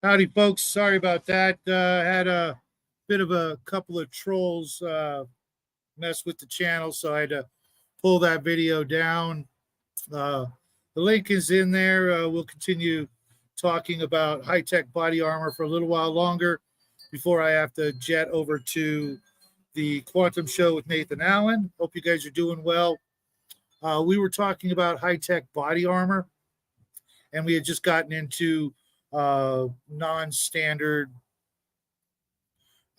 Howdy, folks. Sorry about that. Had a bit of a couple of trolls mess with the channel, so I had to pull that video down. Uh, the link is in there. We'll continue talking about high-tech body armor for a little while longer before I have to jet over to the Quantum Show with Nathan Allen. Hope you guys are doing well. We were talking about high-tech body armor, and we had just gotten into non-standard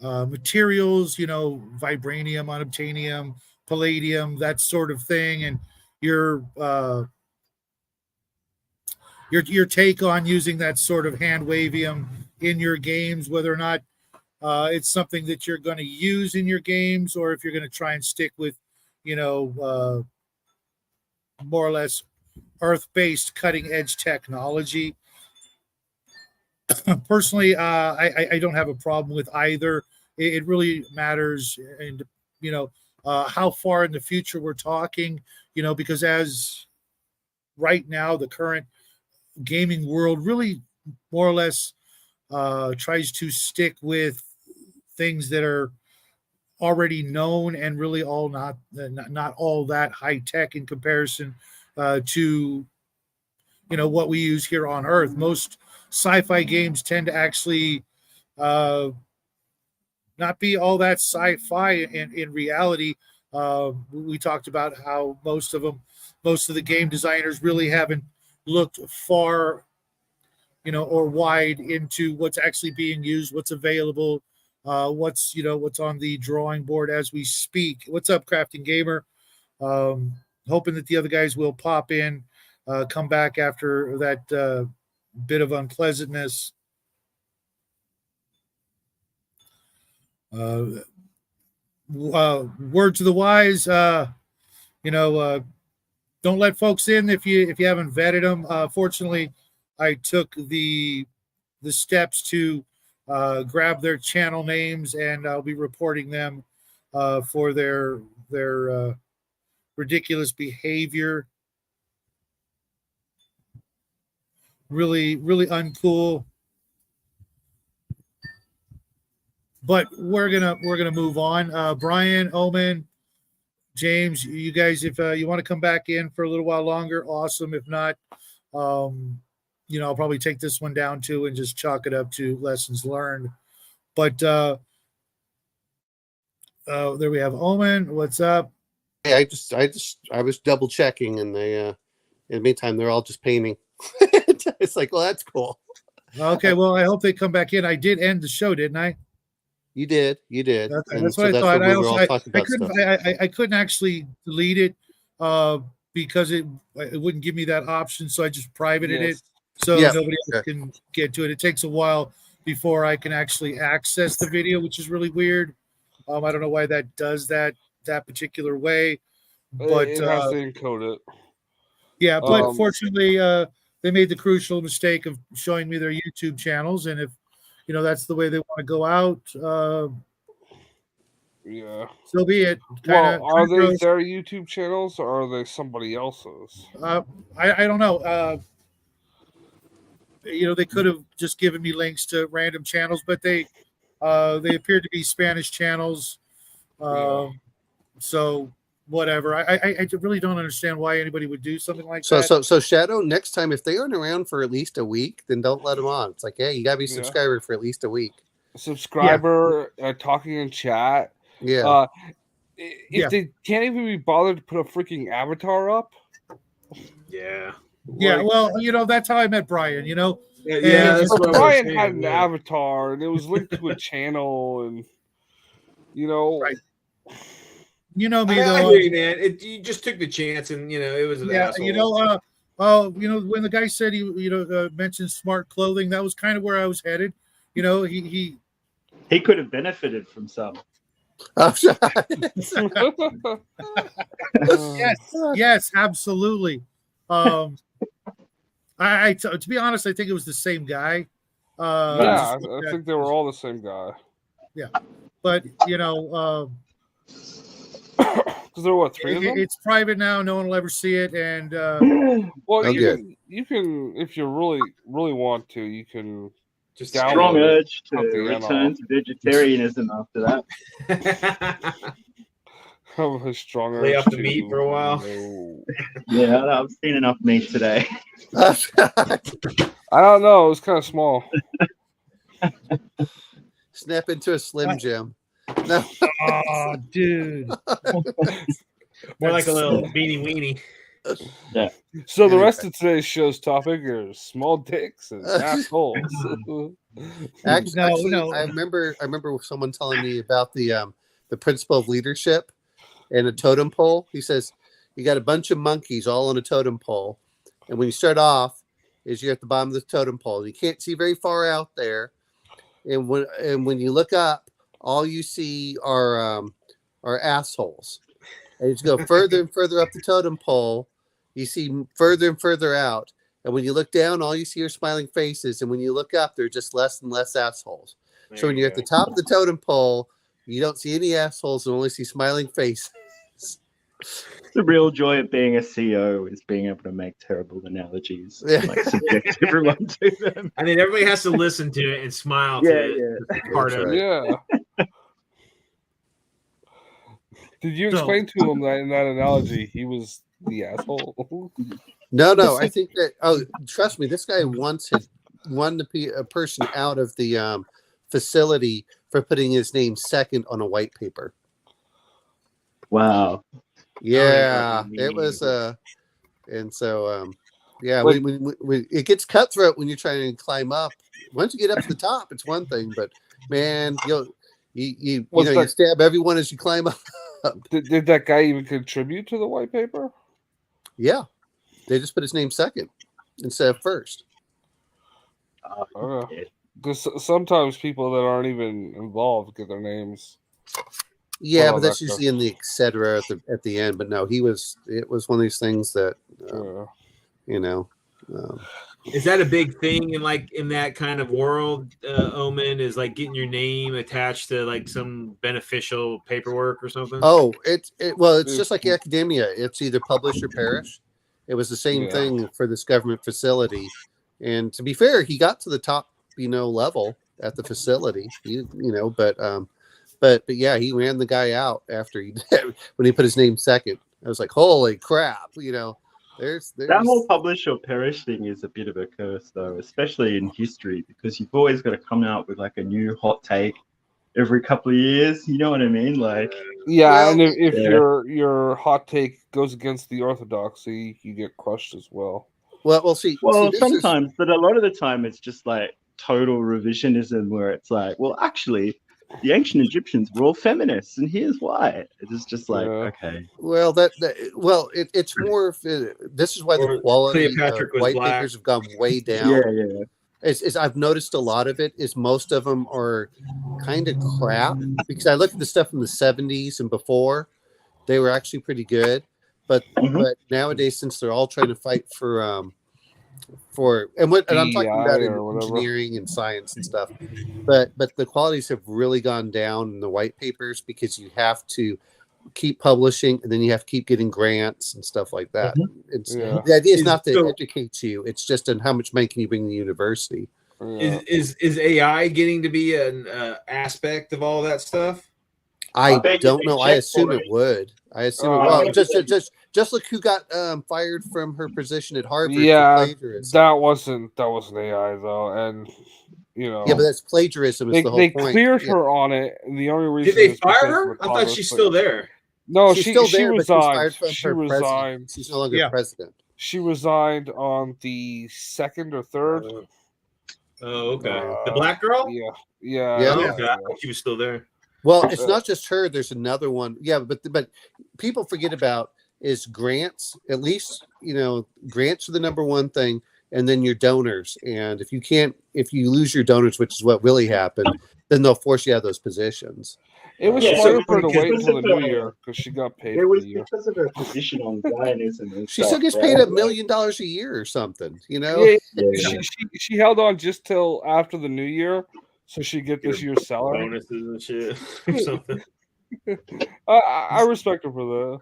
materials, vibranium, unobtainium, palladium, that sort of thing, and your take on using that sort of hand wavium in your games, whether or not it's something that you're going to use in your games, or if you're going to try and stick with, more or less earth-based cutting-edge technology. Personally, I don't have a problem with either. It really matters, and how far in the future we're talking. Because as right now, the current gaming world really more or less tries to stick with things that are already known and really all not all that high tech in comparison to what we use here on Earth. Most sci-fi games tend to actually not be all that sci-fi in reality. We talked about how most of the game designers really haven't looked far, or wide into what's actually being used, what's available, what's on the drawing board as we speak. What's up, Crafting Gamer? Hoping that the other guys will pop in, come back after that bit of unpleasantness. Word to the wise, don't let folks in if you haven't vetted them. Fortunately, I took the steps to grab their channel names, and I'll be reporting them for their ridiculous behavior. Really, really uncool. But we're gonna move on. Brian, Omen, James, you guys, if you want to come back in for a little while longer, awesome. If not, I'll probably take this one down too and just chalk it up to lessons learned. But there we have Omen. What's up? I was double checking, and they in the meantime they're all just painting. It's like, well, that's cool. Okay, well, I hope they come back in. I did end the show, didn't I? You did. Okay, that's what I thought. I couldn't actually delete it because it wouldn't give me that option, so I just privated it so nobody else can get to it. It takes a while before I can actually access the video, which is really weird. I don't know why that does that particular way, but it has to encode it. Yeah, but fortunately, they made the crucial mistake of showing me their YouTube channels, and if that's the way they want to go out, so be it. Are they their YouTube channels, or are they somebody else's? I don't know. They could have just given me links to random channels, but they appeared to be Spanish channels. So whatever. I really don't understand why anybody would do something like that. So Shadow, next time, if they aren't around for at least a week, then don't let them on. It's like, hey, you gotta be a subscriber for at least a week. Subscriber, talking in chat. Yeah. If they can't even be bothered to put a freaking avatar up. Yeah. Well, that's how I met Brian. Brian had an avatar, and it was linked to a channel, and right. You know me, though. I hear you, man. You just took the chance, and it was an asshole. When the guy said he, mentioned smart clothing, that was kind of where I was headed. He could have benefited from some. Yes, absolutely. To be honest, I think it was the same guy. I think they were all the same guy. Yeah, but because there were three of them. It's private now; no one will ever see it. And well, you can if you really want to, you can Just Down Strong with it. urge to Cut the end return off. to vegetarianism after that. Have a stronger. Lay off the meat for a while. No. Yeah, I've seen enough meat today. I don't know. It was kind of small. Snap into a Slim Jim. No. Oh, dude. More like a little beanie weenie. So the Anyway. rest of today's show's topic is small dicks and assholes. Actually, No. I remember someone telling me about the principle of leadership and a totem pole. He says you got a bunch of monkeys all on a totem pole, and when you start off, is you're at the bottom of the totem pole. You can't see very far out there, and when you look up, all you see are assholes. And as you go further and further up the totem pole, you see further and further out. And when you look down, all you see are smiling faces. And when you look up, they're just less and less assholes. So when you're at the top of the totem pole, you don't see any assholes and only see smiling faces. The real joy of being a CEO is being able to make terrible analogies, Yeah. like subject everyone to them. I mean, everybody has to listen to it and smile to it. Yeah. Part of it. Yeah. Did you So- explain to him that in that analogy he was the asshole? No. I think that. Oh, trust me, this guy once had won a person out of the facility for putting his name second on a white paper. Wow. Yeah, fucking it was. And so, yeah, Like- it gets cutthroat when you're trying to climb up. Once you get up to the top, it's one thing, but man, you stab everyone as you climb up. Did that guy even contribute to the white paper? Yeah, they just put his name second instead of first. Because sometimes people that aren't even involved get their names. Yeah, Well, but that's that's usually in the et cetera at the end. But no, it was one of these things that you know. Is that a big thing in that kind of world, Omen? Is like getting your name attached to like some beneficial paperwork or something? Oh, it's just like academia. It's either publish or perish. It was the same thing for this government facility. And to be fair, he got to the top, level at the facility. But yeah, he ran the guy out after when he put his name second. I was like, holy crap, There's that whole publish or perish thing is a bit of a curse, though, especially in history, because you've always got to come out with like a new hot take every couple of years. You know what I mean? Like, and if your hot take goes against the orthodoxy, you get crushed as well. Sometimes, but a lot of the time, it's just like total revisionism, where it's like, well, actually, the ancient Egyptians were all feminists, and here's why. It's just like, okay. Well, it's more of this is why the quality of white papers have gone way down. Yeah. I've noticed a lot of it is most of them are kind of crap, because I looked at the stuff in the 70s and before, they were actually pretty good, but nowadays, since they're all trying to fight for and I'm talking about in engineering and science and stuff, but the qualities have really gone down in the white papers, because you have to keep publishing and then you have to keep getting grants and stuff like that. The idea is not to educate you; it's just on how much money can you bring to the university. Is AI getting to be an aspect of all that stuff? I don't know. I assume it would. I assume it would. Just look who got fired from her position at Harvard. Yeah, for plagiarism. that wasn't AI though, and yeah, but that's plagiarism. Is the whole they point. cleared her on it. And the only reason did they fire her? I thought she's still there. No, she's still there, but resigned. she resigned. She's no longer president. She resigned on the 2nd or 3rd. Oh, okay. The black girl? Yeah. Okay. I thought she was still there. Well, it's not just her. There's another one. Yeah, but people forget about is grants. At least grants are the number one thing, and then your donors. And if you lose your donors, which is what really happened, then they'll force you out of those positions. It was smarter for her to wait until the new year, because she got paid. It was because of her position on Zionism. She still gets paid $1 million a year or something. She held on just till after the new year, so she get this year's salary. Bonuses and shit or something. I respect her for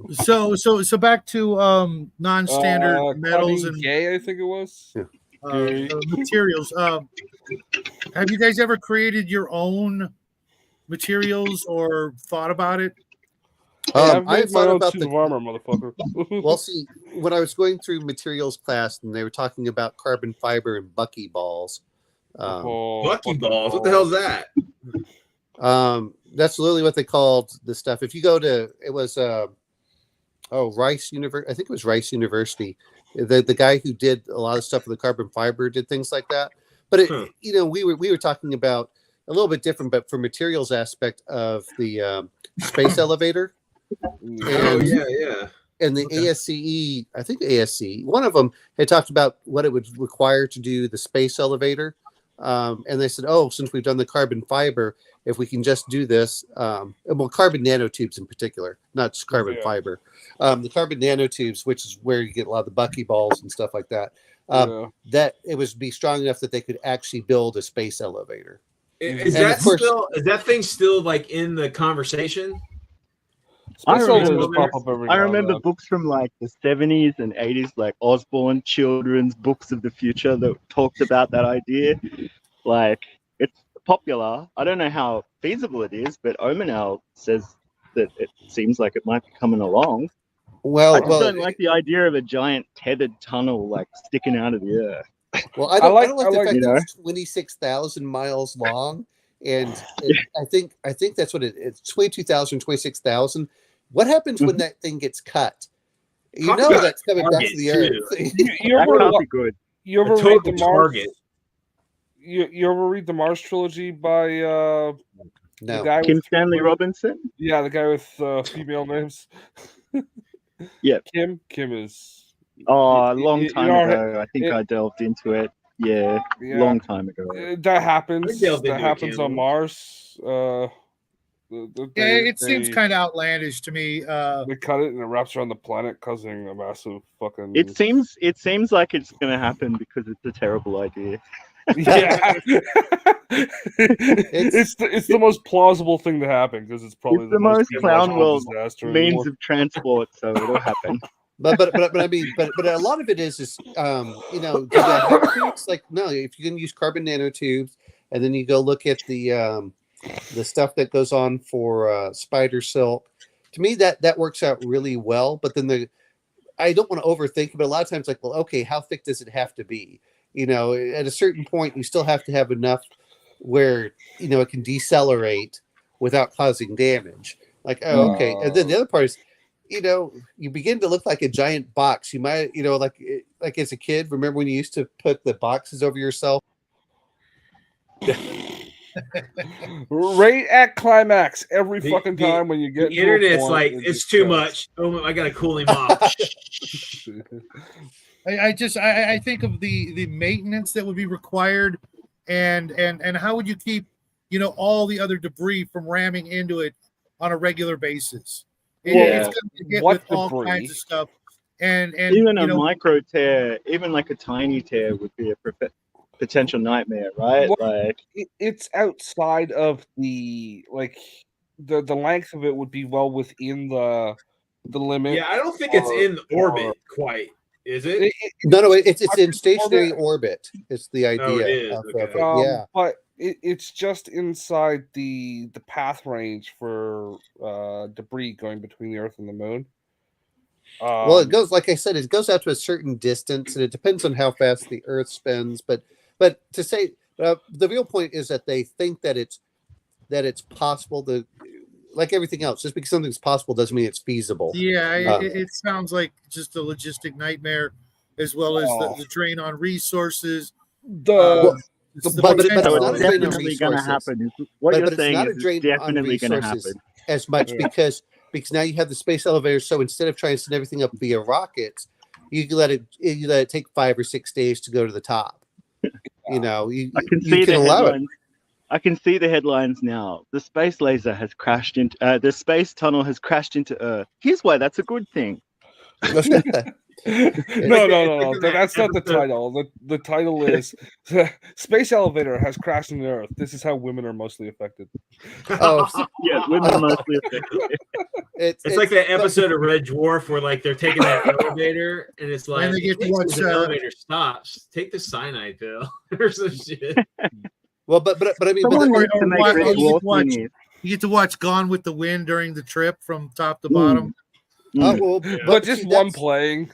that. So back to non-standard metals and gay, I think it was. Yeah. materials. Have you guys ever created your own materials or thought about it? I've I made my thought own about suit the. of armor, motherfucker. Well, see, when I was going through materials class and they were talking about carbon fiber and buckyballs, Bucky balls. What the hell's that? that's literally what they called the stuff. If you go to, it was Rice University. I think it was Rice University. The guy who did a lot of stuff with the carbon fiber did things like that. But it, we were talking about a little bit different, but for materials aspect of the space elevator. Oh yeah. And the ASCE, I think ASC, one of them had talked about what it would require to do the space elevator. And they said, oh, since we've done the carbon fiber, if we can just do this, well, carbon nanotubes in particular, not just carbon fiber, the carbon nanotubes, which is where you get a lot of the buckyballs and stuff like that, that it would be strong enough that they could actually build a space elevator. Is that thing still like in the conversation? I remember books from like the 70s and 80s, like Osborne children's books of the future that talked about that idea. Like, it's popular. I don't know how feasible it is, but Omanel says that it seems like it might be coming along. Well, I just don't like the idea of a giant tethered tunnel like sticking out of the earth. Well, I don't like the fact that it's 26,000 miles long, and I think that's what it's 22,000, 26,000. What happens when that thing gets cut? You know that's coming back to the earth. That can't be good. You ever read the Mars? You ever read the Mars trilogy by no. the guy Kim Stanley Robinson? Yeah, the guy with female names. Yeah, Kim is. Oh, a long time ago. I think I delved into it. Yeah, long time ago. That happens. That happens on Mars. It seems kind of outlandish to me. They cut it and it wraps around the planet, causing a massive fucking. It seems like it's going to happen because it's a terrible idea. Yeah, it's the most plausible thing to happen because it's probably the most clown world means of transport, so it'll happen. But I mean, but a lot of it is do that help things? Like, no, if you can use carbon nanotubes, and then you go look at the stuff that goes on for spider silk. To me, that works out really well. But then I don't want to overthink it, but a lot of times, like, well, okay, how thick does it have to be? At a certain point, you still have to have enough where it can decelerate without causing damage. Like, oh, okay, and then the other part is, you begin to look like a giant box. You might, like as a kid, remember when you used to put the boxes over yourself? Right at climax every fucking time when you get the internet's like it's too much. Oh, I gotta cool him off. I think of the maintenance that would be required, and how would you keep all the other debris from ramming into it on a regular basis? It's going to get with all kinds of stuff, and even a micro tear, even like a tiny tear, would be a potential nightmare, right? Well, it's outside of the length of it would be well within the limit. Yeah, I don't think it's in orbit quite. Is it? No, it's in stationary orbit. It's the idea. Oh, it is. Okay. Yeah, but it's just inside the path range for debris going between the Earth and the Moon. Well, it goes, like I said, it goes out to a certain distance, and it depends on how fast the Earth spins. But to say the real point is that they think that it's possible to, like everything else, just because something's possible doesn't mean it's feasible. Yeah, it sounds like just a logistic nightmare, as well as the drain on resources. But it's definitely going to happen. What you're saying is definitely going to happen. As much because now you have the space elevator. So instead of trying to send everything up via rockets, you let it take 5 or 6 days to go to the top. I can see the headlines. I can see the headlines now. The space laser has crashed into the space tunnel has crashed into Earth. Here's why that's a good thing. No. That's not the title. The title is Space Elevator has crashed into Earth. This is how women are mostly affected. Oh, yeah, women are mostly affected. It's like that episode of Red Dwarf where like they're taking that elevator and it's like they get to as watch, the elevator stops, take the cyanide pill or some shit. Well, but I mean, Someone but, needs to make why- Red you Dwarf watch- minis. You get to watch Gone with the Wind during the trip from top to bottom. well, But see, just one that's- playing.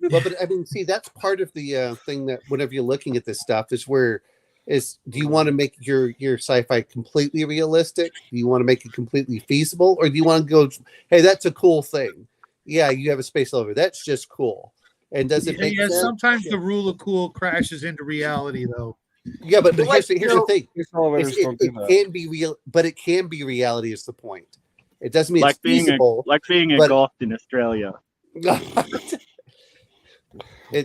Well, but I mean, see, that's part of the thing that whenever you're looking at this stuff do you want to make your sci-fi completely realistic? Do you want to make it completely feasible, or do you want to go, hey, that's a cool thing? Yeah, you have a space elevator. That's just cool. And does it make sense? Sometimes the rule of cool crashes into reality, though. Yeah, but Like, here's the thing. These elevators don't do It that. can be real, but it can be reality is the point. It doesn't mean Like it's being feasible. a but- goth in Australia.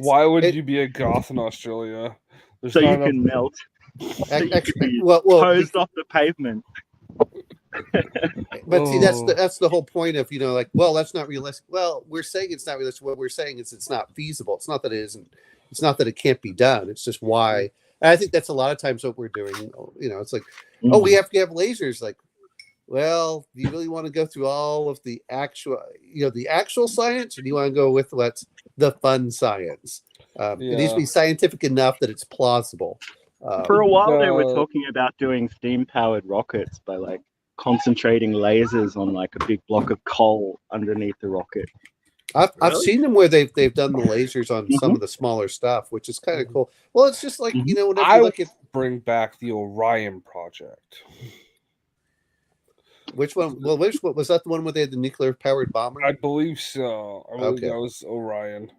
Why would it- you be a goth in Australia? There's So not you enough- can melt. So you Actually, can be well, posed off the pavement. but see, Oh. that's the whole point of like, well, that's not realistic. Well, we're saying it's not realistic. What we're saying is it's not feasible. It's not that it isn't. It's not that it can't be done. It's just why. And I think that's a lot of times what we're doing. It's like, oh, we have to have lasers. Like, well, do you really want to go through all of the actual science, or do you want to go with what's the fun science? It needs to be scientific enough that it's plausible. For a while, they were the- talking about doing steam-powered rockets by like concentrating lasers on like a big block of coal underneath the rocket. I've Really? seen them where they've done the lasers on some of the smaller stuff, which is kind of cool. Well, it's just like whenever I you look at bring back the Orion project. which one. Well, which one was that? The one where they had the nuclear powered bomber? I believe so. I believe Okay. that was Orion.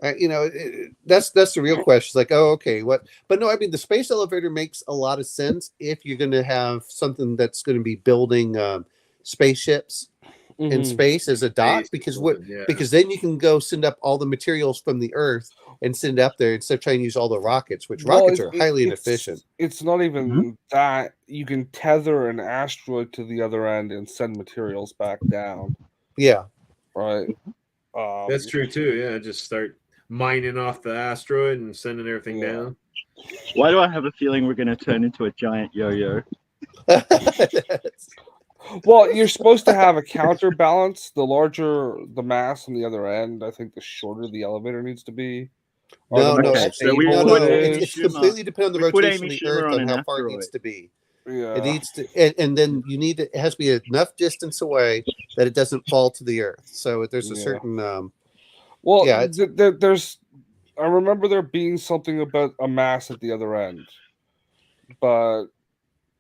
That's the real question. It's like, oh, okay, what? But no, I mean, the space elevator makes a lot of sense if you're going to have something that's going to be building spaceships in Mhm. space as a dock, Space because is yeah. because then you can go send up all the materials from the Earth and send it up there instead of trying to use all the rockets, which Well, rockets are highly inefficient. It's not even that. You can tether an asteroid to the other end and send materials back down. Yeah. Right. That's true too. Yeah, just start mining off the asteroid and sending everything Yeah. down. Why do I have a feeling we're going to turn into a giant yo-yo? Well, you're supposed to have a counterbalance. The larger the mass on the other end, I think the shorter the elevator needs to be. Or No, the no, more Okay, so actually, we stable no, put no, it Amy it's is. Schumer- completely dependent on the we put rotation Amy of the Earth Schumer on on an how far it asteroid. needs to be. Yeah. It needs to, and then it has to be enough distance away that it doesn't fall to the Earth. So there's a Yeah. certain, Well, yeah, there's. I remember there being something about a mass at the other end, but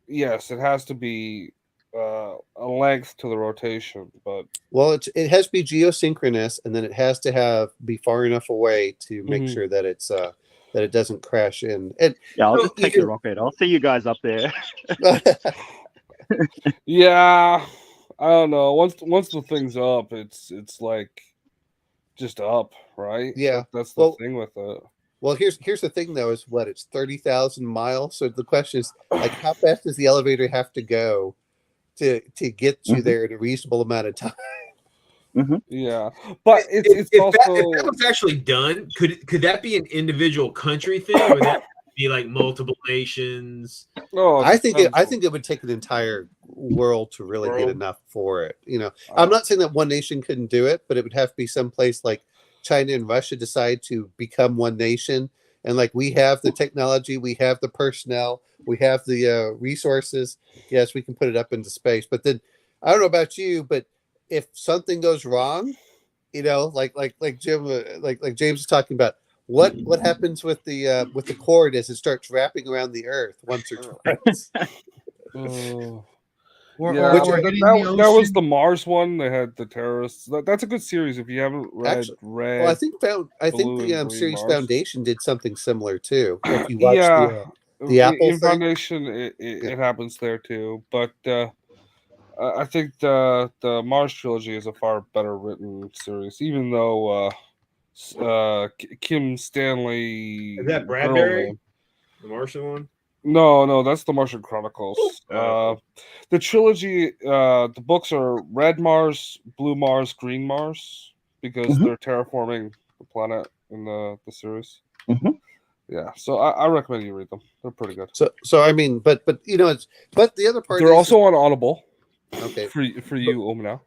yes, it has to be a length to the rotation. But well, it has to be geosynchronous, and then it has to be far enough away to make Mhm. sure that it's that it doesn't crash in. And Yeah, I'll So just you take can- the rocket. I'll see you guys up there. yeah, I don't know. Once the thing's up, it's like just up, right? Yeah. That's the Well, thing with it. well, here's the thing though: is what it's 30,000 miles. So the question is, like, how fast does the elevator have to go to get you Mhm. there in a reasonable amount of time? Yeah, but it's if also that was actually done, could that be an individual country thing, or would that be like multiple nations? no. I think it would take an entire world to really get World. enough for it. I'm not saying that one nation couldn't do it, but it would have to be someplace like China and Russia decide to become one nation. And like, we have the technology, we have the personnel, we have the resources. Yes, we can put it up into space. But then I don't know about you, but if something goes wrong, like Jim, like James is talking about, what happens with the cord as it starts wrapping around the Earth once or twice? Or, Yeah, or that, hitting that- the that was ocean. the Mars one. They had the terrorists. That's a good series if you haven't read. Actually, Red. Well, I think Blue, the and green series Mars. Foundation did something similar too. If you watch Yeah. the Apple in thing? Foundation, it happens there too. But I think the Mars trilogy is a far better written series, even though Kim Stanley. Is that girl Bradbury? name- The Martian one? No, that's the Martian Chronicles. Oh. The trilogy, the books are Red Mars, Blue Mars, Green Mars, because they're terraforming the planet in the series. Mhm. Yeah, so I recommend you read them. They're pretty good. So I mean, but the other part They're is, also on Audible. Okay. For you, now.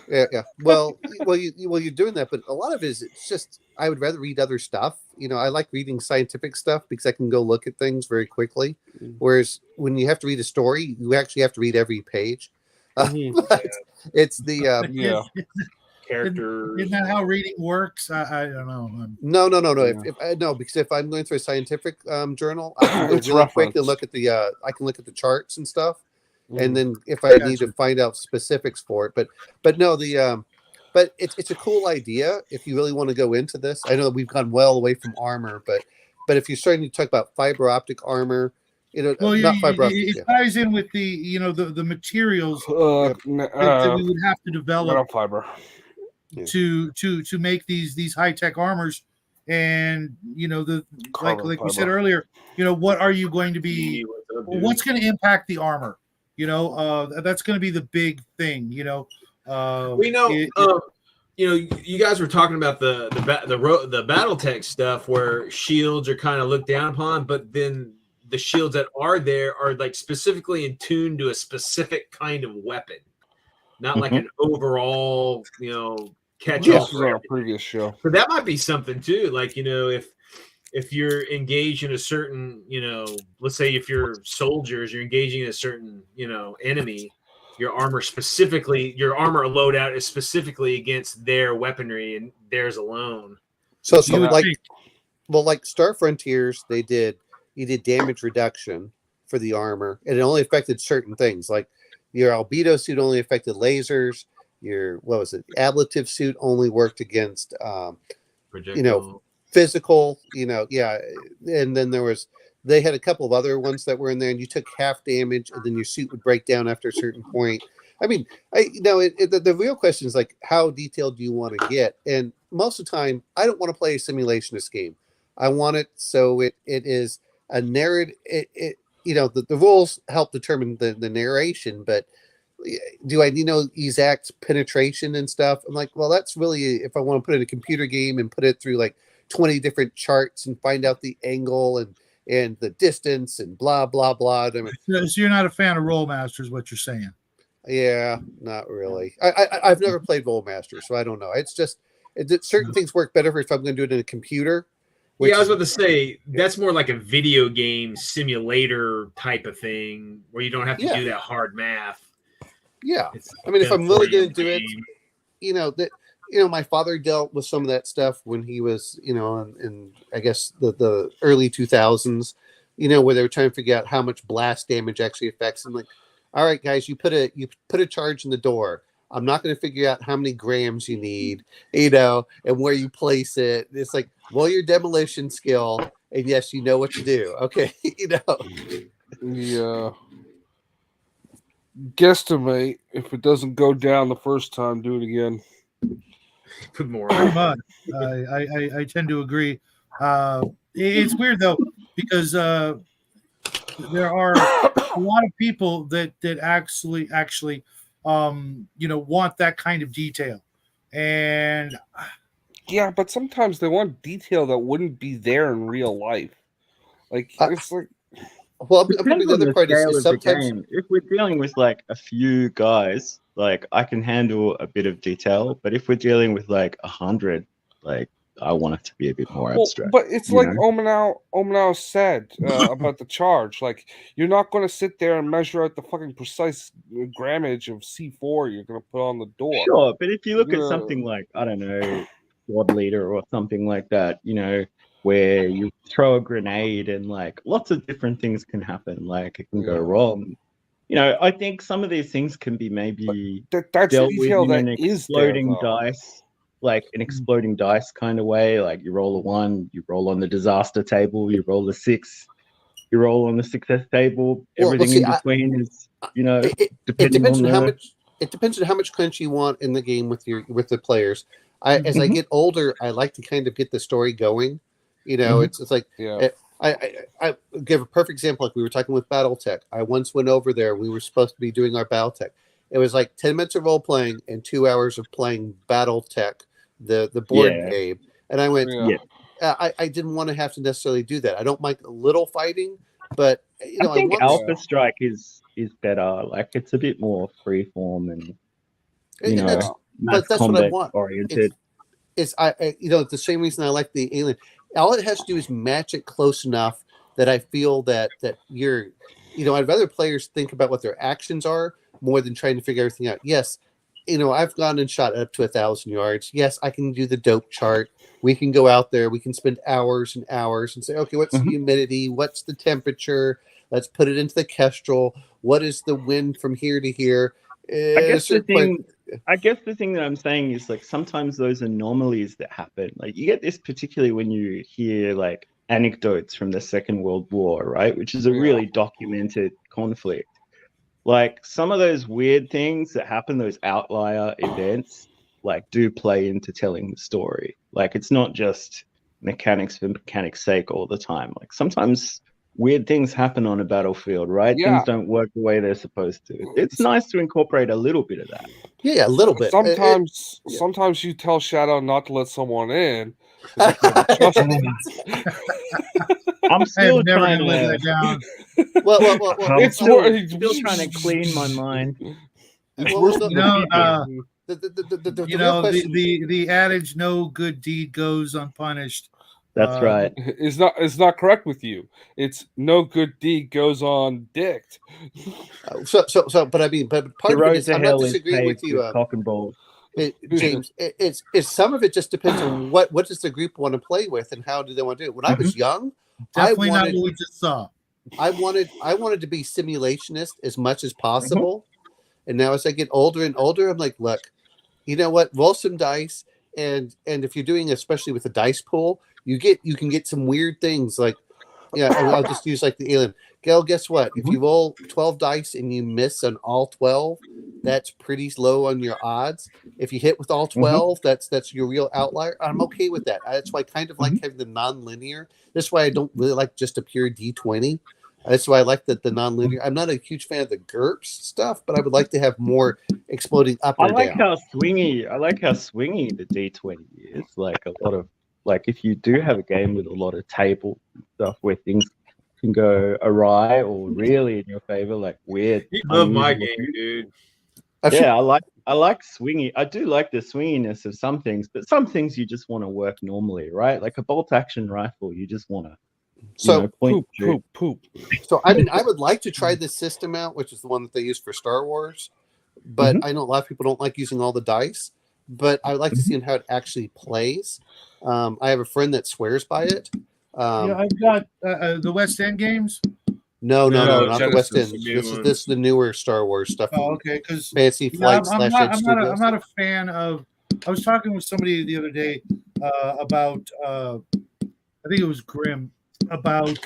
Yeah. Well, you're doing that, but a lot of it is it's just I would rather read other stuff. I like reading scientific stuff because I can go look at things very quickly. Whereas when you have to read a story, you actually have to read every page. But it's the Yeah. Characters. Isn't that how reading works? I don't know. no. Yeah. No, because if I'm going through a scientific journal, I can go It's really quick and reference. look at I can look at the charts and stuff. Mm. And then if I need Gotcha. to find out specifics for it, but no, but it's a cool idea if you really want to go into this. I know we've gone well away from armor, but if you're starting to talk about fiber optic armor, Well, not fiber optic, it ties in with the the materials Yep. that we would have to develop Fiber. to make these high tech armors, and like Carbon we fiber. said earlier, what are you going to be? What's going to impact the armor? That's going to be the big thing. We know. You guys were talking about the BattleTech stuff where shields are kind of looked down upon, but then the shields that are there are like specifically in tune to a specific kind of weapon, not like an overall, catch This all. was on a previous show. So that might be something too. Like, if you're engaged in a certain, let's say if you're soldiers, you're engaging in a certain, enemy, your armor loadout is specifically against their weaponry and theirs alone. So Yeah. like Star Frontiers, you did damage reduction for the armor, and it only affected certain things. Like your albedo suit only affected lasers. Your ablative suit only worked against Projectile. physical, and then they had a couple of other ones that were in there, and you took half damage, and then your suit would break down after a certain point. I mean, the real question is like, how detailed do you want to get? And most of the time, I don't want to play a simulationist game. I want it so it is a narrative. The rules help determine the narration, but do I exact penetration and stuff? I'm like, well, that's really if I want to put it in a computer game and put it through like 20 different charts and find out the angle and the distance and blah blah blah. I mean, So you're not a fan of Rollmaster, is what you're saying? yeah, not really. I've never played Rollmaster, so I don't know. It's just certain things work better if I'm going to do it in a computer. I was about to say that's more like a video game simulator type of thing where you don't have to do that hard math. Yeah, It's I mean, if I'm really going to do game. it, my father dealt with some of that stuff when he was, in I guess the early 2000s, where they were trying to figure out how much blast damage actually affects. I'm like, all right, guys, you put a charge in the door. I'm not going to figure out how many grams you need, and where you place it. It's like, well, your demolition skill, and yes, you know what to do. Okay, Yeah. Guesstimate if it doesn't go down the first time, do it again. Put more. Pretty much. I tend to agree. It's weird though because there are a lot of people that actually want that kind of detail, and yeah, but sometimes they want detail that wouldn't be there in real life. Like it's like. Well, Depends the on other the part scale is of the sometimes game. If we're dealing with like a few guys, like I can handle a bit of detail, but if we're dealing with like 100, like I want it to be a bit more abstract. But it's like Omenau said about the charge. Like you're not going to sit there and measure out the fucking precise grammage of C4 you're going to put on the door. Sure, but if you look at something like, I don't know, Squad Leader or something like that, where you throw a grenade and like lots of different things can happen, like it can go wrong. I think some of these things can be maybe that's dealt the with detail in that an is exploding there, though. dice, like an exploding dice kind of way. Like you roll a 1, you roll on the disaster table, you roll a 6, you roll on the success table. Everything in between is, it depends on how much. It depends on how much crunch you want in the game with the players. As I get older, I like to kind of get the story going. It's like I give a perfect example. Like we were talking with BattleTech. I once went over there. We were supposed to be doing our BattleTech. It was like 10 minutes of role playing and 2 hours of playing BattleTech, the board game. And I went, I didn't want to have to necessarily do that. I don't like a little fighting, But I think Alpha Strike is better. Like it's a bit more freeform and but that's what I want. Oriented. It's it's the same reason I like the Alien. All it has to do is match it close enough that I feel that you're, I'd rather players think about what their actions are more than trying to figure everything out. Yes, I've gone and shot up to 1,000 yards. Yes, I can do the dope chart. We can go out there. We can spend hours and hours and say, okay, what's the humidity? What's the temperature? Let's put it into the Kestrel. What is the wind from here to here? I guess the thing that I'm saying is like sometimes those anomalies that happen, like you get this particularly when you hear like anecdotes from the Second World War, right? Which is a really documented conflict. Like some of those weird things that happen, those outlier events, like do play into telling the story. Like it's not just mechanics for mechanics' sake all the time. Like sometimes weird things happen on a battlefield, right? Yeah. Things don't work the way they're supposed to. It's nice to incorporate a little bit of that. Yeah, a little bit. Sometimes you tell Shadow not to let someone in. I'm still never trying to live that down. Well, I'm still trying to clean my mind. The adage, no good deed goes unpunished. That's right. It's not correct with you. It's no good deed goes on dicked. But I mean, but part of it is I'm not disagreeing with you, cock and balls. James. It's some of it just depends on what does the group want to play with and how do they want to do it. When I was young, definitely not what we just saw. I wanted to be simulationist as much as possible, and now as I get older and older, I'm like, look, you know what? Roll some dice, and if you're doing, especially with a dice pool, you can get some weird things like, I'll just use like the Alien. Gail, guess what? If you roll 12 dice and you miss on all 12, that's pretty low on your odds. If you hit with all 12, that's your real outlier. I'm okay with that. That's why I kind of like having the non-linear. That's why I don't really like just a pure D20. That's why I like the non-linear. I'm not a huge fan of the GURPS stuff, but I would like to have more exploding up or down. I like how swingy the D20 is. Like a lot of, like if you do have a game with a lot of table stuff where things can go awry or really in your favor, like weird. You love my game, dude. Yeah, I like swingy. I do like the swinginess of some things, but some things you just want to work normally, right? Like a bolt action rifle, you just want to. So poop. So I mean, I would like to try this system out, which is the one that they use for Star Wars. But I know a lot of people don't like using all the dice. But I would like to see how it actually plays. I have a friend that swears by it. I've got the West End games. No, not the West End. This is the newer Star Wars stuff. Oh, okay, because Fancy Flight I'm not a fan of. I was talking with somebody the other day about. I think it was Grim about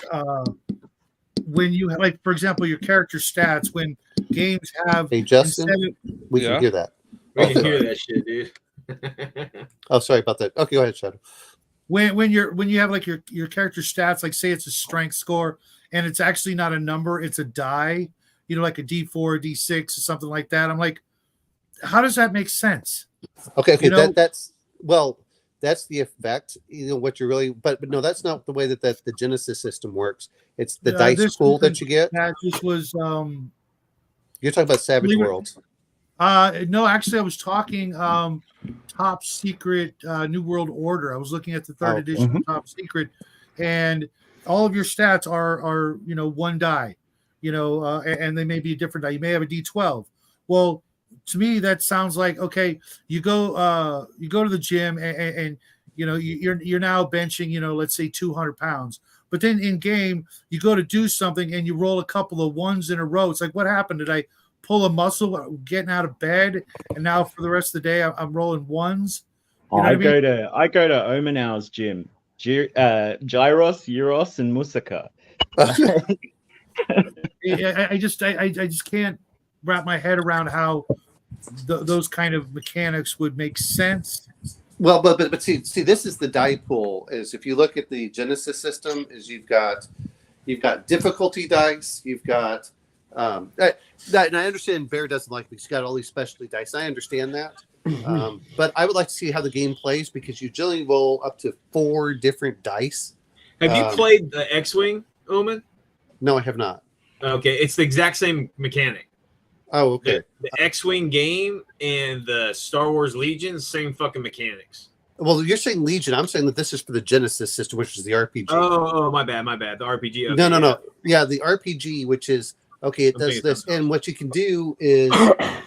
when you have, like, for example, your character stats when games have. Hey, Justin, we can hear that. We can hear that shit, dude. Oh, sorry about that. Okay, go ahead, Shadow. When you have like your character stats, like say it's a strength score, and it's actually not a number, it's a die, like a D4, a D6, or something like that. I'm like, how does that make sense? Okay, that's the effect. What you're really, but no, that's not the way that the Genesis system works. It's the dice pool that you get. This was you're talking about Savage Worlds. No, actually, I was talking Top Secret New World Order. I was looking at the third edition of Top Secret, and all of your stats are one die, and they may be a different die. You may have a D12. Well, to me, that sounds like, okay, you go to the gym and you're now benching, let's say 200 pounds. But then in game, you go to do something and you roll a couple of ones in a row. It's like, what happened? Did I pull a muscle getting out of bed, and now for the rest of the day I'm rolling ones? I go to Omanow's gym. Gyros, Euros, and Musaka. I just can't wrap my head around how those kind of mechanics would make sense. Well, but see, this is the die pool. Is if you look at the Genesis system, is you've got difficulty dice, you've got and I understand Bear doesn't like because he's got all these specialty dice. I understand that, but I would like to see how the game plays because you generally roll up to 4 different dice. Have you played the X-Wing, Omen? No, I have not. Okay, it's the exact same mechanic. Oh, okay. The X-Wing game and the Star Wars Legion, same fucking mechanics. Well, you're saying Legion. I'm saying that this is for the Genesis system, which is the RPG. Oh, my bad. The RPG. Okay, No. Yeah, the RPG, which is okay. It does this, and what you can do is,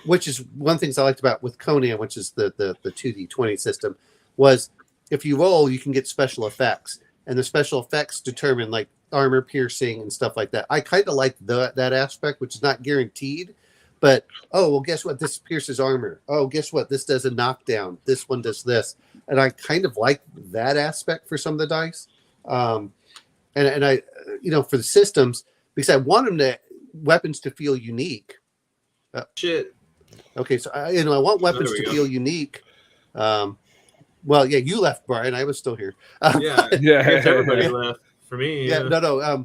which is one of the things I liked about with Conan, which is the 2D20 system, was if you roll, you can get special effects, and the special effects determine like armor piercing and stuff like that. I kind of like that aspect, which is not guaranteed. But, well, guess what? This pierces armor. Oh, guess what? This does a knockdown. This one does this. And I kind of like that aspect for some of the dice. And I, for the systems, because I want weapons to feel unique. Shit. Okay, so, I want weapons to feel unique. Well, yeah, you left, Brian. I was still here. Yeah. Everybody left for me. Yeah, no.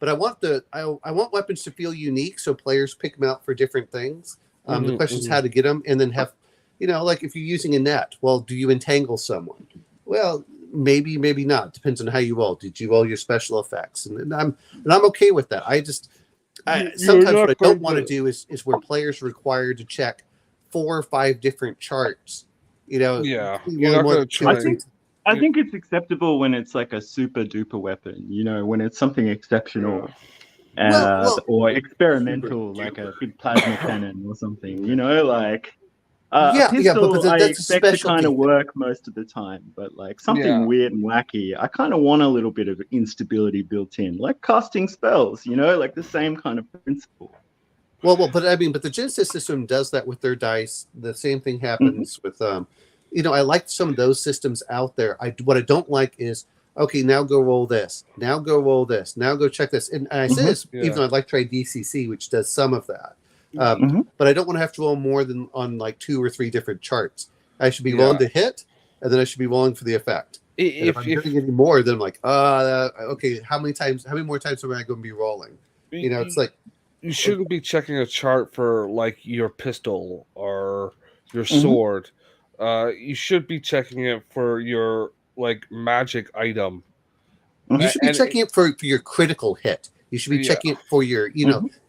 But I want I want weapons to feel unique, so players pick them out for different things. The question is how to get them, and then have, like if you're using a net, well, do you entangle someone? Well, maybe not. Depends on how you roll. Did you roll your special effects? And I'm okay with that. Sometimes what I don't want to do is where players are required to check 4 or 5 different charts. Yeah, you're not going to try. I think it's acceptable when it's like a super duper weapon, when it's something exceptional or experimental, like a big plasma cannon or something, like a pistol, but I expect to kind of work most of the time, but like something weird and wacky, I kind of want a little bit of instability built in, like casting spells, like the same kind of principle. Well, but the Genesis system does that with their dice. The same thing happens with I like some of those systems out there. What I don't like is, okay, now go roll this. Now go roll this. Now go check this. And I say this, even though I'd like to try DCC, which does some of that. But I don't want to have to roll more than on like 2 or 3 different charts. I should be rolling to hit, and then I should be rolling for the effect. If I'm doing any more, then I'm like, okay, how many more times am I going to be rolling? It's like you shouldn't be checking a chart for like your pistol or your sword. You should be checking it for your like magic item. You should be checking it for your critical hit. You should be checking it for your,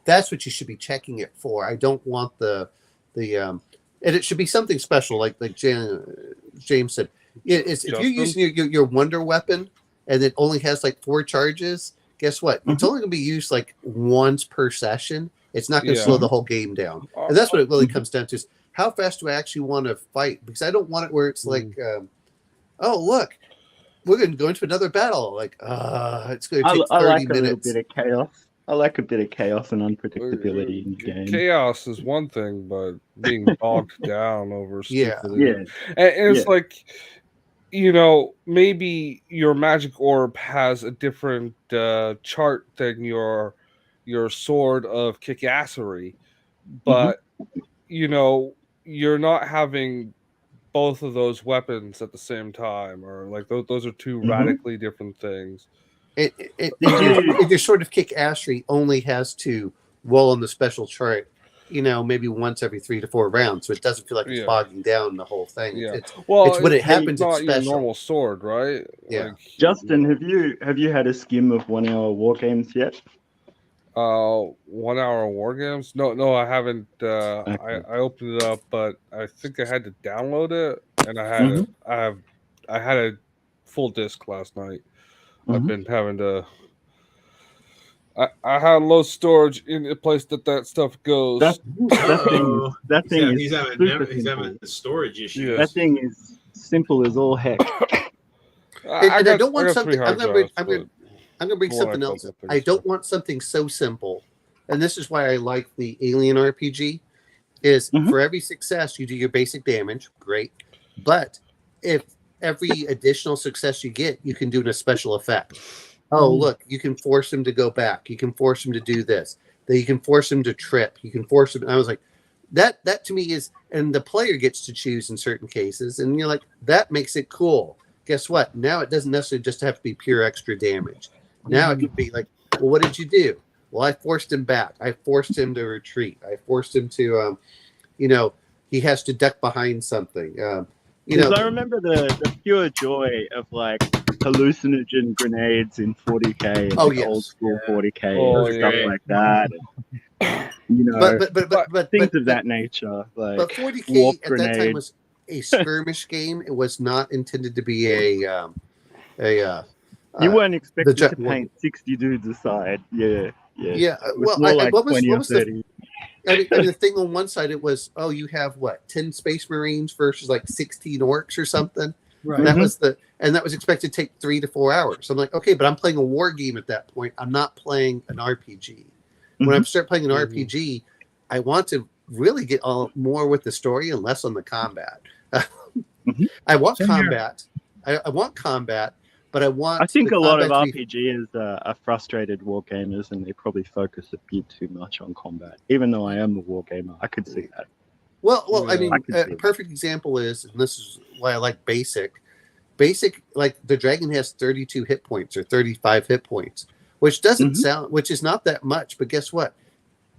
that's what you should be checking it for. I don't want the and it should be something special, like James said. If you're using your wonder weapon and it only has like 4 charges, guess what? It's only going to be used like once per session. It's not going to slow the whole game down, and that's what it really comes down to. Is how fast do I actually want to fight? Because I don't want it where it's like, oh, look, we're going to go into another battle. Like, it's going to take 30 minutes. I like a little bit of chaos. I like a bit of chaos and unpredictability in the game. Chaos is one thing, but being bogged down over stupidity. And it's like, maybe your magic orb has a different chart than your sword of kickassery, but you're not having both of those weapons at the same time, or like those are 2 radically different things. Your sort of kick-assery only has to roll on the special chart, maybe once every 3 to 4 rounds, so it doesn't feel like it's bogging down the whole thing. It's when it happens. It's not it's special. your normal sword, right? Yeah. Like, Justin, have you had a skim of 1 hour war games yet? 1 hour war games? No, I haven't. Okay. I opened it up, but I think I had to download it, and I had a full disc last night. I've been having to. I had low storage in the place that stuff goes. That thing he's having storage issues. Yes. That thing is simple as all heck. I don't want something. I'm going to bring something else. I don't want something so simple, and this is why I like the Alien RPG. Is for every success you do your basic damage, great, but if every additional success you get, you can do a special effect. Oh, look, you can force him to go back. You can force him to do this. Then you can force him to trip. You can force him. And I was like, that to me is, and the player gets to choose in certain cases, and you're like, that makes it cool. Guess what? Now it doesn't necessarily just have to be pure extra damage. Now it could be like, well, what did you do? Well, I forced him back. I forced him to retreat. I forced him to, he has to duck behind something. You know, I remember the pure joy of like hallucinogen grenades in 40k and like old school 40k and stuff like that. And, you know, but things of that nature. Like, but 40k at that time was a skirmish game. It was not intended to be a you weren't expected to paint 60 dudes aside. Yeah. Well, like what was 30. I mean, the thing on one side, it was, you have what, 10 Space Marines versus like 16 orcs or something. Right. And that was expected to take 3 to 4 hours. I'm like, okay, but I'm playing a war game at that point. I'm not playing an RPG. When I start playing an RPG, I want to really get more with the story and less on the combat. I want combat. I want combat, but I think a lot of RPGs are frustrated war gamers, and they probably focus a bit too much on combat. Even though I am a war gamer, I could see that. Well, I mean, a perfect example is, and this is why I like Basic. Basic, like the dragon has 32 hit points or 35 hit points, which doesn't sound, which is not that much. But guess what?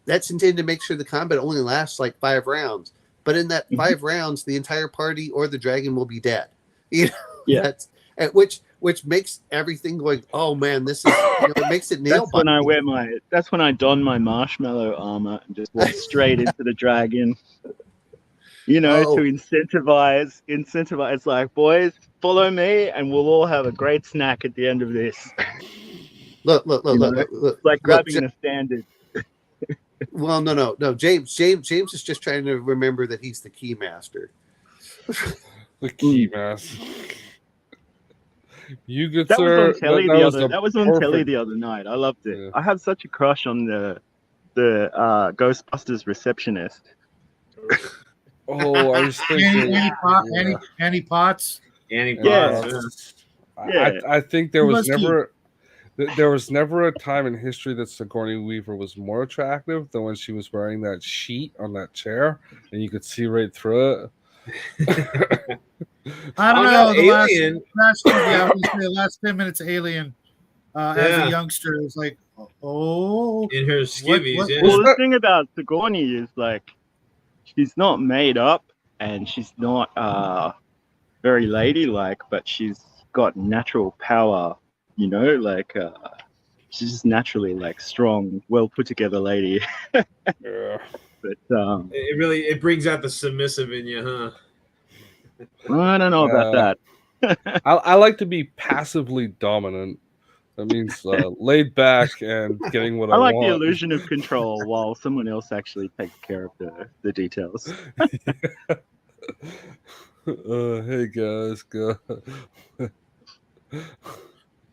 That's intended to make sure the combat only lasts like 5 rounds. But in that 5 rounds, the entire party or the dragon will be dead. You know, that's which makes everything going, oh man, this is, it makes it nail biting. That's when I don my marshmallow armor and just walk straight into the dragon. To incentivize. It's like, boys, follow me, and we'll all have a great snack at the end of this. Look. Like grabbing a standard. Well, no. James is just trying to remember that he's the key master. The key master. You good, that sir? Was on telly that was on telly the other night. I loved it. Yeah. I have such a crush on the Ghostbusters receptionist. Oh, I was thinking Annie Potts. Annie Potts. Yeah. I think there was never a time in history that Sigourney Weaver was more attractive than when she was wearing that sheet on that chair, and you could see right through it. I don't know. The last 10 minutes of Alien as a youngster is like, in her skivvies. Well, the thing about Sigourney is like, she's not made up and she's not very ladylike, but she's got natural power. She's just naturally like strong, well put together lady. Yeah. But it brings out the submissive in you, huh? I don't know about that. I like to be passively dominant. That means laid back and getting what I want. I like the illusion of control while someone else actually takes care of the details. Hey guys, go.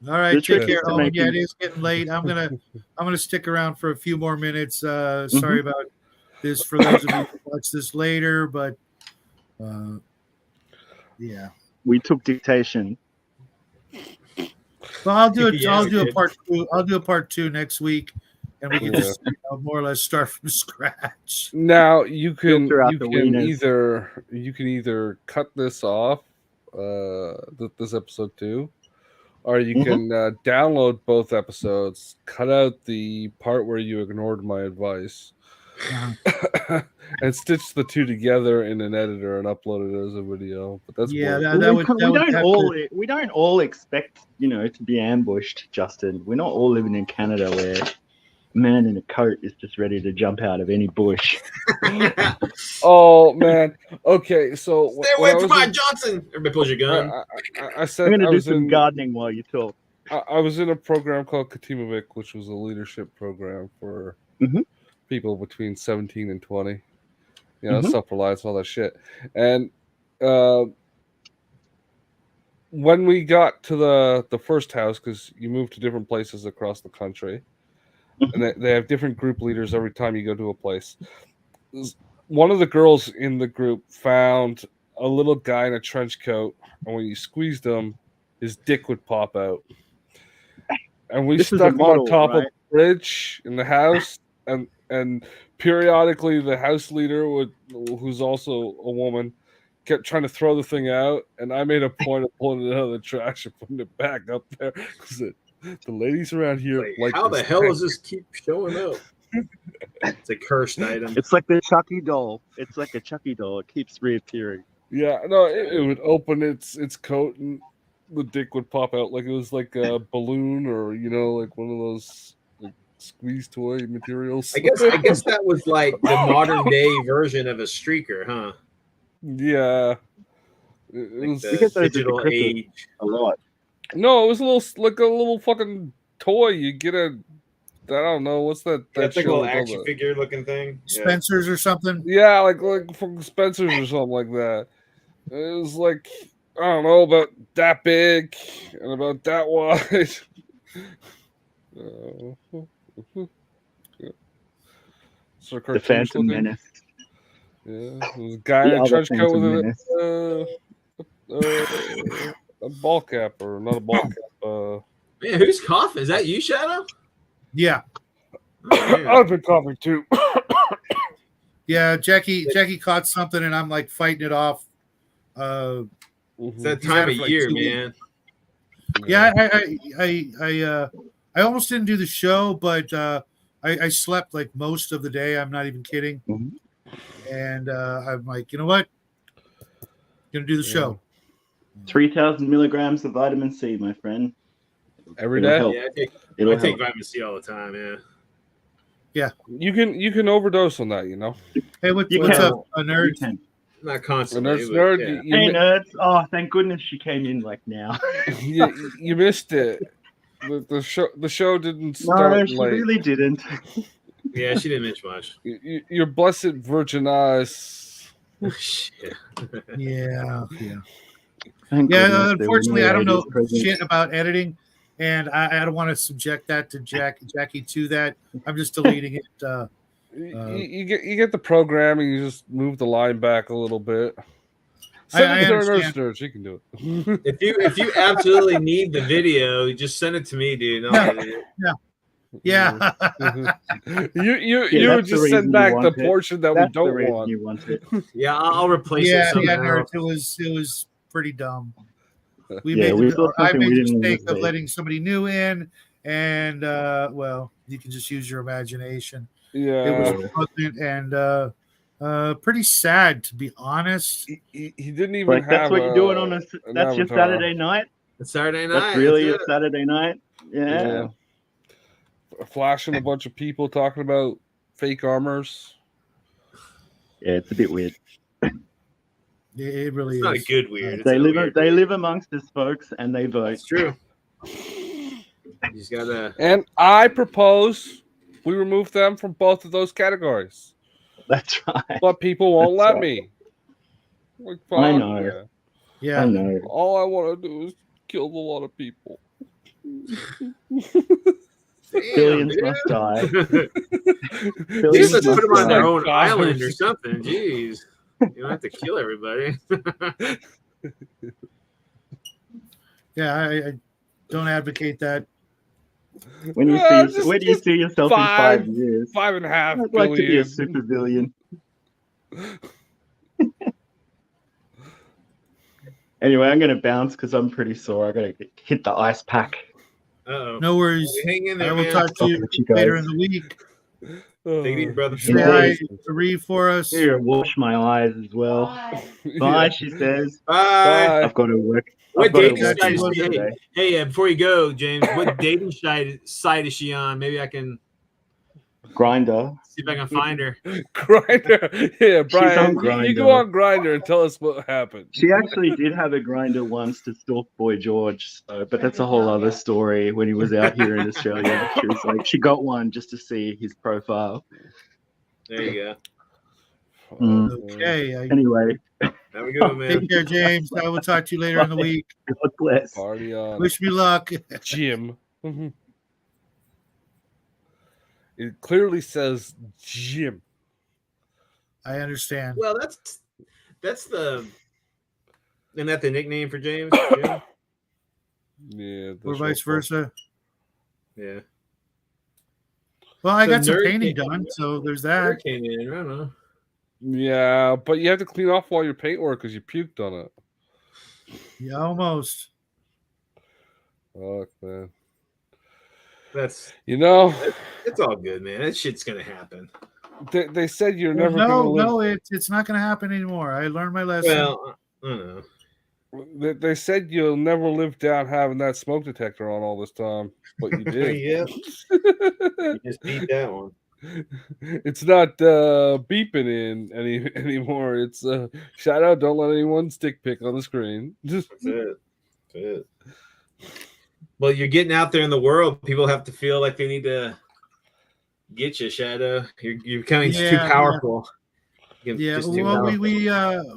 All right, take care. Oh, yeah, it is getting late. I'm gonna stick around for a few more minutes. Sorry about this for those of you who watch this later, but yeah, we took dictation. Well, I'll do it. I'll do a part 2. I'll do a part 2 next week, and we can just more or less start from scratch. Now you can either cut this off, this episode 2. Or you can download both episodes, cut out the part where you ignored my advice, and stitch the 2 together in an editor and upload it as a video. But that's we don't all expect to be ambushed, Justin. We're not all living in Canada where a man in a coat is just ready to jump out of any bush. Oh man. Okay, so stay away from Mike Johnson. Everybody pulls your gun. I said I'm gonna do some gardening while you talk. I was in a program called Katimavik, which was a leadership program for people between 17 and 20. Self-reliance, all that shit. And when we got to the first house, because you move to different places across the country, and they have different group leaders every time you go to a place. One of the girls in the group found a little guy in a trench coat, and when you squeezed him, his dick would pop out. And we stuck him on top of the bridge in the house, and periodically the house leader who's also a woman, kept trying to throw the thing out, and I made a point of pulling it out of the trash and putting it back up there because the ladies around here like how the hell does this keep showing up? It's a cursed item. It's like the Chucky doll. It's like a Chucky doll. It keeps reappearing. Yeah, no, it would open its coat and the dick would pop out like it was like a balloon or like one of those like squeeze toy materials. I guess that was like the modern day version of a streaker, huh? Yeah, it Like was. the We get those at the digital Christmas age. a lot. No, it was a little fucking toy. You get I don't know what's that. Yeah, That it's like a show little called action figure looking thing. Yeah. Spencer's or something. Yeah, like from Spencer's or something like that. It was like I don't know about that big and about that wide. So The cartoonish Phantom looking. Menace. Yeah, it was a guy The in a other trench coat Phantom with Menace. a ball cap, or not a ball cap. Man, who's coughing? Is that you, Shadow? Yeah. Oh, man. I've been coughing too. Yeah, Jackie caught something, and I'm like fighting it off. It's that He's time had of it for like year, 2 weeks. man. Yeah, I almost didn't do the show, but I slept like most of the day. I'm not even kidding. Mhm. And I'm like, you know what? Gonna do the show. 3,000 milligrams of vitamin C, my friend. Every It'll day. help. Yeah, It'll I take help. vitamin C all the time, yeah. You can overdose on that, Hey, You what's can. up, a You nerd? can. Not And constantly. there's but nerd. yeah. You, Hey, mi- nerds. Oh, thank goodness she came in like now. you missed it. The show didn't start No, she late. really didn't. Yeah, she didn't miss much. Your blessed virgin eyes. Shit. Yeah. Thank Yeah, goodness there were unfortunately, no I don't know ladies present. shit about editing, and I don't want to subject that to Jackie to that. I'm just deleting it. You get the programming. You just move the line back a little bit. I Send it to our understand. nurse. She can do it. If you absolutely need the video, just send it to me, dude. and I'll edit it. Yeah. you Yeah, would that's the just reason send you back want the it. portion that That's we the don't reason want. you want it. Yeah, I'll replace it Yeah, somehow. nerd. It was pretty dumb. We Yeah, we thought I something made we the didn't mistake of understand. letting somebody new in, and well, you can just use your imagination. It Yeah, was repugnant and pretty sad, to be honest. he didn't even Like have. that's what you're doing on an that's your avatar. Saturday night. It's Saturday night. That's really your that's it. Saturday night. Yeah. Flashing a bunch of people talking about fake armors. Yeah, it's a bit weird. It really It's not a is. good weird. It's They a live weird they weird. live amongst us folks and they vote. It's true. You just gotta. And I propose we remove them from both of those categories. That's right. But people won't That's let right. me. Like, I fuck know. yeah. Yeah. I know. All I want to do is kill a lot of people. Billions Damn, must die. dude. Billions Just put them on their die. own Like island or virus. something. Jeez. You don't have to kill everybody. Yeah, I don't advocate that. When you Yeah, see just- where do you just see yourself five- in 5 years? 5.5 I'd like to be a billion. super villain. Anyway, I'm gonna bounce because I'm pretty sore. I gotta hit the ice pack. Uh-oh. No worries. Hang in I there, will man. talk to you Let you later guys. in the week. Take it easy, brother. Say Yeah. hi to Reeve for us. Here, wash my eyes as well. Bye, Yeah. she says. Bye. Bye. I've got to work. What I've got to dating work site is on she? today. Hey, before you go, James, what dating site is she on? Maybe I can Grinder. see if I can find her. Grinder. Yeah, Brian. on You go Grindr. on Grinder and tell us what happened. She actually did have a grinder once to stalk Boy George, so, but that's a whole other story. When he was out here in Australia, she was like, she got one just to see his profile. There you go. Mm. Okay. Anyway, Have a good one, man. Take care, James. I will talk to you later in the week. God bless. Party on, Wish me luck. Jim. It clearly says Jim. I understand. Well, that's the. Isn't that the nickname for James? Jim? Yeah. Or that's vice what- versa. Yeah. Well, I So got some nerd painting came- done, so there's Where that. came in? I don't know. Yeah, but you have to clean off all your paintwork because you puked on it. Yeah, almost. Fuck, man. That's You know, it's all good, man. That shit's gonna happen. They said you're Well, never going to live. it's not going to happen anymore. I learned my lesson. Well, I don't know. They said you'll never live down having that smoke detector on all this time, but you did. Yeah, you just beat that one. It's not beeping in anymore. It's shout out, don't let anyone stick pick on the screen. That's it. That's it. Well, you're getting out there in the world. People have to feel like they need to get you, Shadow. You're becoming too powerful. Yeah, well,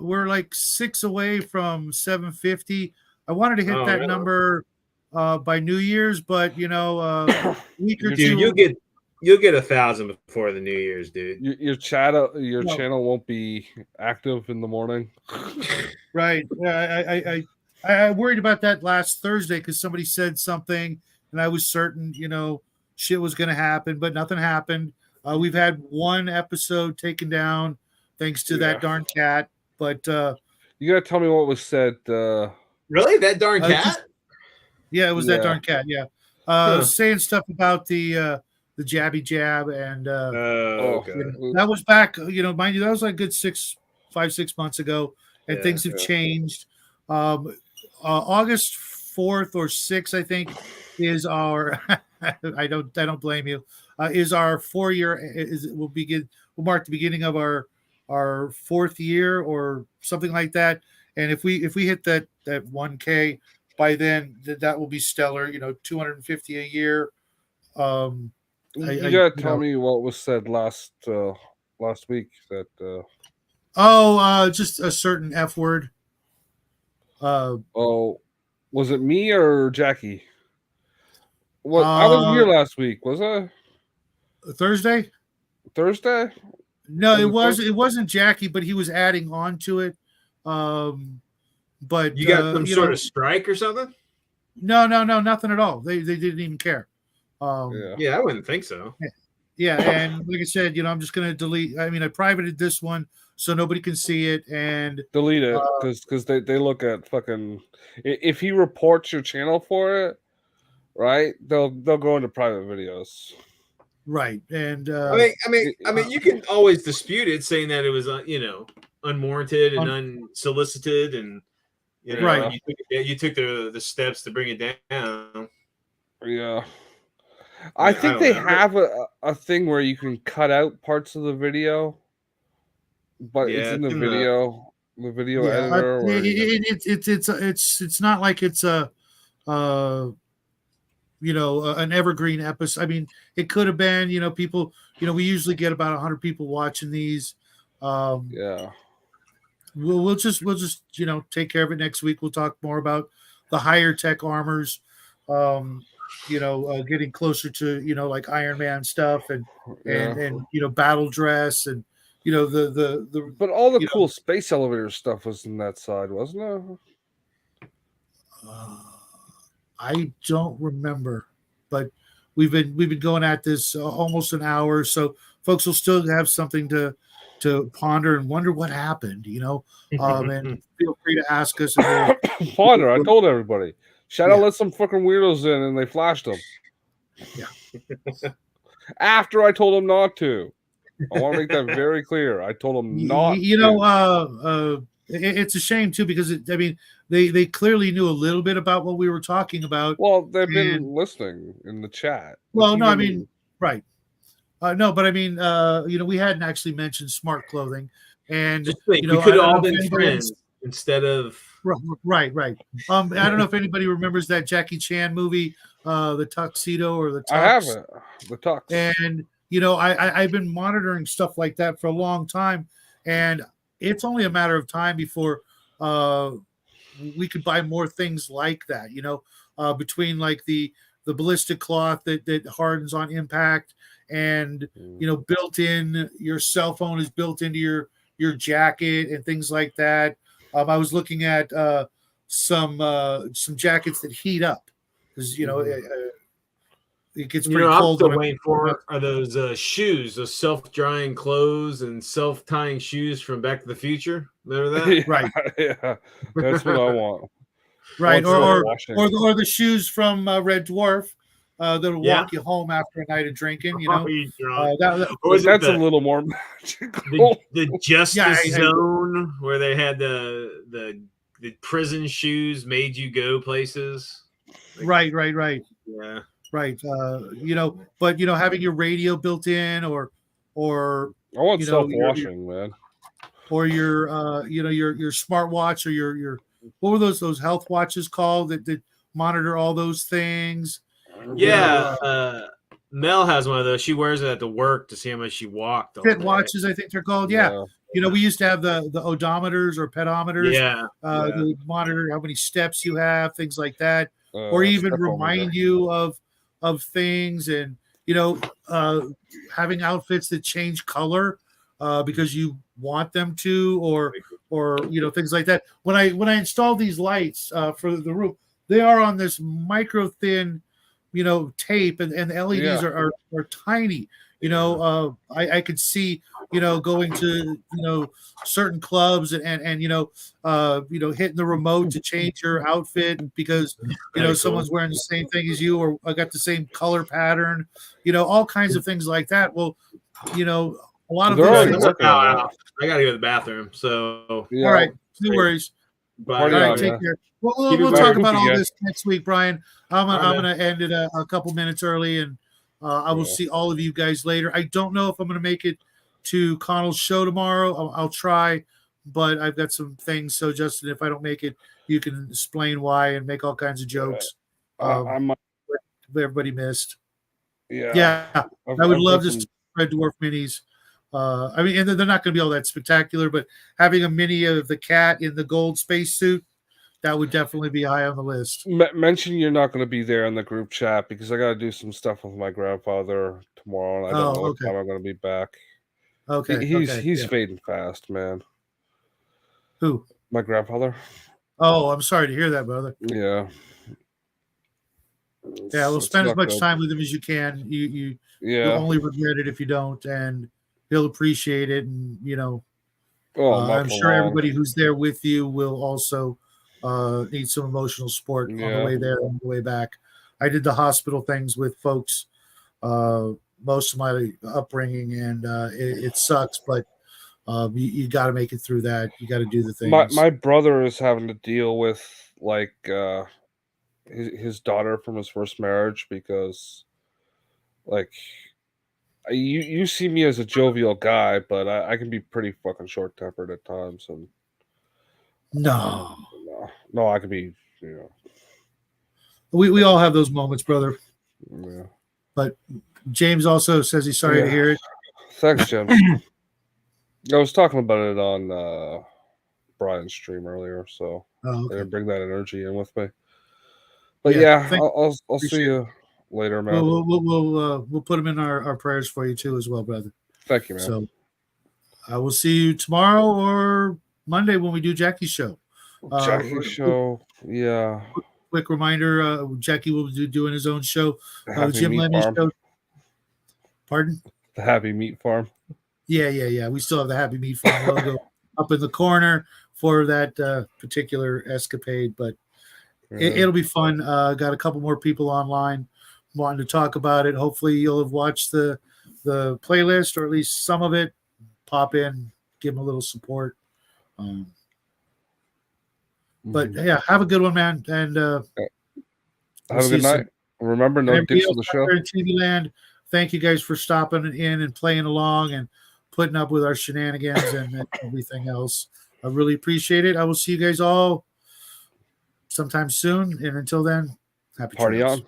we're like 6 away from 750. I wanted to hit that number by New Year's, but a week or two. You'll get 1,000 before the New Year's, dude. Your channel won't be active in the morning. Right. I worried about that last Thursday because somebody said something, and I was certain, shit was going to happen, but nothing happened. We've had one episode taken down thanks to that darn cat. But you got to tell me what was said. Really? That darn cat? Yeah, it was that darn cat. Yeah. Saying stuff about the jabby jab, and okay. That was back, mind you, that was like good 5-6 months ago, and things have changed. August 4th or 6th, I think, is our I don't blame you. Is our 4-year we'll mark the beginning of our 4th year or something like that. And if we hit that 1K by then, that will be stellar. 250 a year. You gotta tell me what was said last week. That just a certain F word. Was it me or Jackie? What I was here last week, was I? Thursday? No, it wasn't Jackie, but he was adding on to it. But you got some sort of strike or something? No, nothing at all. They didn't even care. I wouldn't think so. Yeah, and like I said, I'm just gonna delete. I mean, I privated this one so nobody can see it and delete it because they look at fucking. If he reports your channel for it, right? They'll go into private videos. Right, and I mean, you can always dispute it, saying that it was unwarranted and unsolicited, and right. You took the steps to bring it down. Yeah, I think they have a thing where you can cut out parts of the video, but it's in the video. The video editor. It's not like it's an evergreen episode. I mean, it could have been, people, we usually get about 100 people watching these. We'll just take care of it next week. We'll talk more about the higher tech armors, getting closer to, like Iron Man stuff and battle dress and, but all the cool space elevator stuff was in that side, wasn't it? I don't remember, but we've been going at this almost an hour, so folks will still have something to ponder and wonder what happened, and feel free to ask us. Ponder. I told everybody. Shadow let some fucking weirdos in, and they flashed them. Yeah. After I told them not to. I want to make that very clear. I told them not. It's a shame too because they clearly knew a little bit about what we were talking about. Well, they've been listening in the chat. Well, no, I mean, right. No, but I mean, we hadn't actually mentioned smart clothing, and we could have all been friends instead of right. I don't know if anybody remembers that Jackie Chan movie, The Tuxedo or the Tux. I haven't. The Tux. And I've been monitoring stuff like that for a long time, and it's only a matter of time before we could buy more things like that. Between like the ballistic cloth that hardens on impact, and built in, your cell phone is built into your jacket and things like that. I was looking at some jackets that heat up because it gets pretty cold. I'm still waiting for are those shoes, those self-drying clothes and self-tying shoes from Back to the Future. Remember that? Right. Yeah, that's what I want. Right, or the shoes from Red Dwarf. that'll Yeah. walk you home after a night of drinking. You Are know, you drunk? that, Or was it That's a the, little more magical. the Justice Yeah, Zone where they had the prison shoes made you go places? right. Yeah. Right. You know, but you know, having your radio built in or I want you know, self-washing, man. or your you know, your smartwatch or your what were those health watches called that monitor all those things? Yeah. Mel has one of those. She wears it at the work to see how much she walked. All Fit day. watches, I think they're called. Yeah. You know, we used to have the odometers or pedometers. Yeah. That would monitor how many steps you have, things like that, or even remind you of things, and you know, having outfits that change color because you want them to, or you know, things like that. When I installed these lights for the room, they are on this micro thin, you know, tape, and the LEDs are tiny. You know, I could see, you know, going to, you know, certain clubs and you know, hitting the remote to change your outfit because, you know, someone's wearing the same thing as you, or I got the same color pattern, you know, all kinds of things like that. Well, you know, a lot of those things. I got to go to the bathroom. So, all right, no worries. All right, take care. We'll talk about all this next week, Brian. I'm gonna end it a couple minutes early, and I will see all of you guys later. I don't know if I'm gonna make it to Connell's show tomorrow. I'll try, but I've got some things. So, Justin, if I don't make it, you can explain why and make all kinds of jokes. I might. Everybody missed. Yeah. I would love to Red Dwarf minis. I mean, and they're not going to be all that spectacular, but having a mini of the cat in the gold spacesuit, that would definitely be high on the list. Mention you're not going to be there in the group chat because I got to do some stuff with my grandfather tomorrow, and I don't know what time I'm going to be back. Okay, he's fading fast, man. Who? My grandfather. Oh, I'm sorry to hear that, brother. Yeah. Yeah, well, spend as much time with him as you can. You'll only regret it if you don't, and he'll appreciate it. And you know, I'm sure everybody who's there with you will also need some emotional support on the way there and the way back. I did the hospital things with folks most of my upbringing, and it sucks, but you got to make it through that. You got to do the things. My brother is having to deal with like his daughter from his first marriage because like you see me as a jovial guy, but I can be pretty fucking short-tempered at times. And no, I can be, you know. We all have those moments, brother. Yeah. But James also says he's sorry to hear it. Thanks, Jim. I was talking about it on Brian's stream earlier, so I didn't bring that energy in with me. But I'll see you later, man. We'll put them in our prayers for you too, as well, brother. Thank you, man. So I will see you tomorrow or Monday when we do Jackie's show. Jackie's show, yeah. Quick reminder: Jackie will be doing his own show. Jim Lemmy's show. Pardon? The Happy Meat Farm. Yeah. We still have the Happy Meat Farm logo up in the corner for that particular escapade, but it'll be fun. Got a couple more people online wanting to talk about it. Hopefully, you'll have watched the playlist or at least some of it. Pop in, give them a little support. But yeah, have a good one, man, and have a good night. Remember, no dicks on the show. In TV land, thank you guys for stopping in and playing along and putting up with our shenanigans and everything else. I really appreciate it. I will see you guys all sometime soon, and until then, happy party trails. on.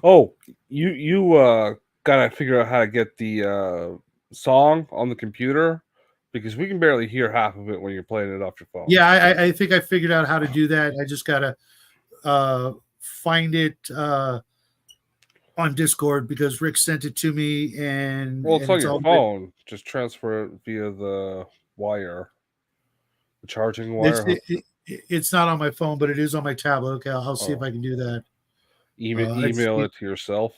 Oh, you gotta figure out how to get the song on the computer because we can barely hear half of it when you're playing it off your phone. Yeah, I think I figured out how to do that. I just gotta find it on Discord because Rick sent it to me, and it's on your phone. Just transfer it via the wire, the charging wire. It's not on my phone, but it is on my tablet. Okay, I'll see if I can do that. Email it to yourself.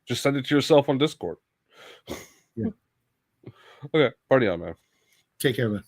Just send it to yourself on Discord. Yeah. Okay, party on, man. Take care, man.